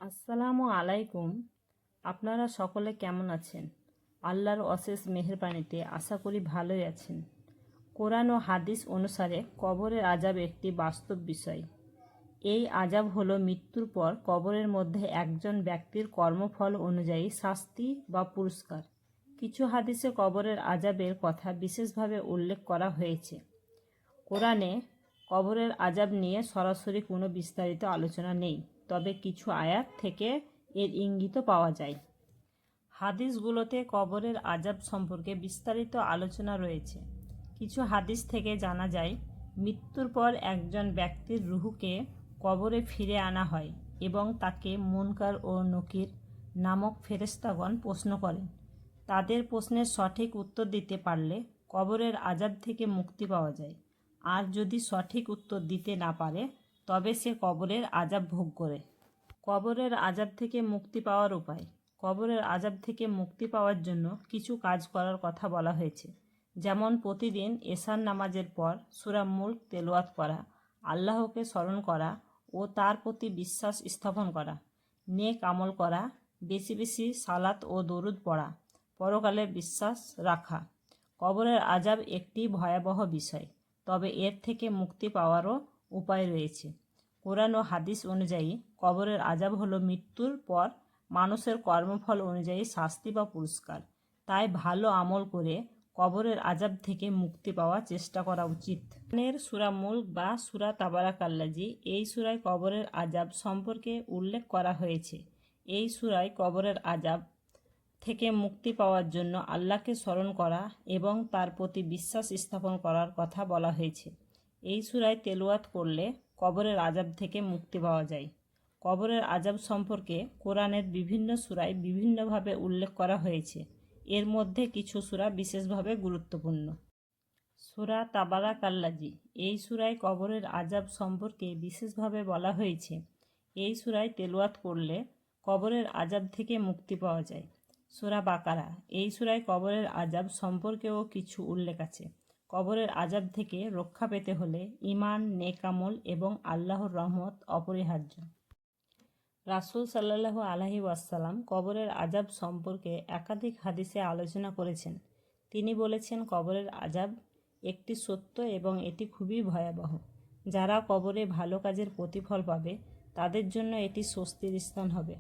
আসসালামু আলাইকুম। আপনারা সকলে কেমন আছেন? আল্লাহর অশেষ মেহেরবানিতে আশা করি ভালোই আছেন। কোরআন ও হাদিস অনুসারে কবরের আযাব একটি বাস্তব বিষয়। এই আযাব হলো মৃত্যুর পর কবরের মধ্যে একজন ব্যক্তির কর্মফল অনুযায়ী শাস্তি বা পুরস্কার। কিছু হাদিসে কবরের আযাবের কথা বিশেষভাবে উল্লেখ করা হয়েছে। কোরআনে কবরের আযাব নিয়ে সরাসরি কোনো বিস্তারিত আলোচনা নেই, তবে কিছু আয়াত থেকে এর ইঙ্গিত পাওয়া যায়। হাদিসগুলোতে কবরের আযাব সম্পর্কে বিস্তারিত আলোচনা রয়েছে। কিছু হাদিস থেকে জানা যায়, মৃত্যুর পর একজন ব্যক্তির রূহকে কবরে ফিরে আনা হয় এবং তাকে মুনকার ও নকির নামক ফেরেশতাগণ প্রশ্ন করেন। তাদের প্রশ্নের সঠিক উত্তর দিতে পারলে কবরের আযাব থেকে মুক্তি পাওয়া যায়, আর যদি সঠিক উত্তর দিতে না পারে তবে সে কবরের আযাব ভোগ করে। কবরের আযাব থেকে মুক্তি পাওয়ার উপায়। কবরের আযাব থেকে মুক্তি পাওয়ার জন্য কিছু কাজ করার কথা বলা হয়েছে, যেমন প্রতিদিন এশার নামাজের পর সূরা মুলক তেলাওয়াত করা, আল্লাহকে স্মরণ করা ও তার প্রতি বিশ্বাস স্থাপন করা, নেক আমল করা, বেশি বেশি সালাত ও দরুদ পড়া, পরকালে বিশ্বাস রাখা। কবরের আযাব একটি ভয়াবহ বিষয়, তবে এর থেকে মুক্তি পাওয়ারও উপায় রয়েছে। কোরআন ও হাদিস অনুযায়ী কবরের আযাব হলো মৃত্যুর পর মানুষের কর্মফল অনুযায়ী শাস্তি বা পুরস্কার। তাই ভালো আমল করে কবরের আযাব থেকে মুক্তি পাওয়ার চেষ্টা করা উচিত। সূরা মুলক বা সূরা তাবারাকাল্লাজি, এই সূরায় কবরের আযাব সম্পর্কে উল্লেখ করা হয়েছে। এই সূরায় কবরের আযাব থেকে মুক্তি পাওয়ার জন্য আল্লাহকে স্মরণ করা এবং তার প্রতি বিশ্বাস স্থাপন করার কথা বলা হয়েছে। এই সূরায় তেলাওয়াত করলে কবরের আযাব থেকে মুক্তি পাওয়া যায়। কবরের আযাব সম্পর্কে কোরআনের বিভিন্ন সূরায় বিভিন্নভাবে উল্লেখ করা হয়েছে। এর মধ্যে কিছু সূরা বিশেষভাবে গুরুত্বপূর্ণ। সূরা তাবারাকাল্লাজি, এই সূরায় কবরের আযাব সম্পর্কে বিশেষভাবে বলা হয়েছে। এই সূরায় তেলাওয়াত করলে কবরের আযাব থেকে মুক্তি পাওয়া যায়। সূরা বাকারা, এই সূরায় কবরের আযাব সম্পর্কেও কিছু উল্লেখ আছে। কবরের আযাব থেকে রক্ষা পেতে হলে ঈমান, নেক আমল এবং আল্লাহর রহমত অপরিহার্য। রাসূল সাল্লাল্লাহু আলাইহি ওয়াসাল্লাম কবরের আযাব সম্পর্কে একাধিক হাদিসে আলোচনা করেছেন। তিনি বলেছেন, কবরের আযাব একটি সত্য এবং এটি খুবই ভয়াবহ। যারা কবরে ভালো কাজের প্রতিফল পাবে তাদের জন্য এটি স্বস্তির স্থান হবে,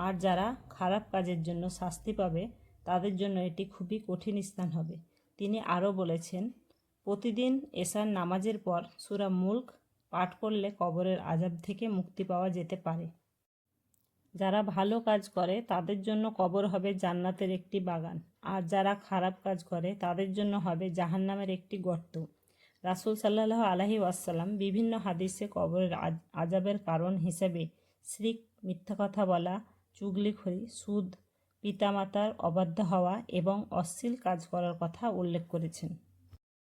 আর যারা খারাপ কাজের জন্য শাস্তি পাবে তাদের জন্য এটি খুবই কঠিন স্থান হবে। তিনি আরও বলেছেন, প্রতিদিন এশার নামাজের পর সূরা মুলক পাঠ করলে কবরের আযাব থেকে মুক্তি পাওয়া যেতে পারে। যারা ভালো কাজ করে তাদের জন্য কবর হবে জান্নাতের একটি বাগান, আর যারা খারাপ কাজ করে তাদের জন্য হবে জাহান্নামের একটি গর্ত। রাসূল সাল্লাল্লাহু আলাইহি ওয়াসাল্লাম বিভিন্ন হাদিসে কবরের আযাবের কারণ হিসেবে শিরক, মিথ্যা কথা বলা, চুগলিখড়ি, সুদ, পিতামাতার অবাধ্য হওয়া এবং অশ্লীল কাজ করার কথা উল্লেখ করেছেন।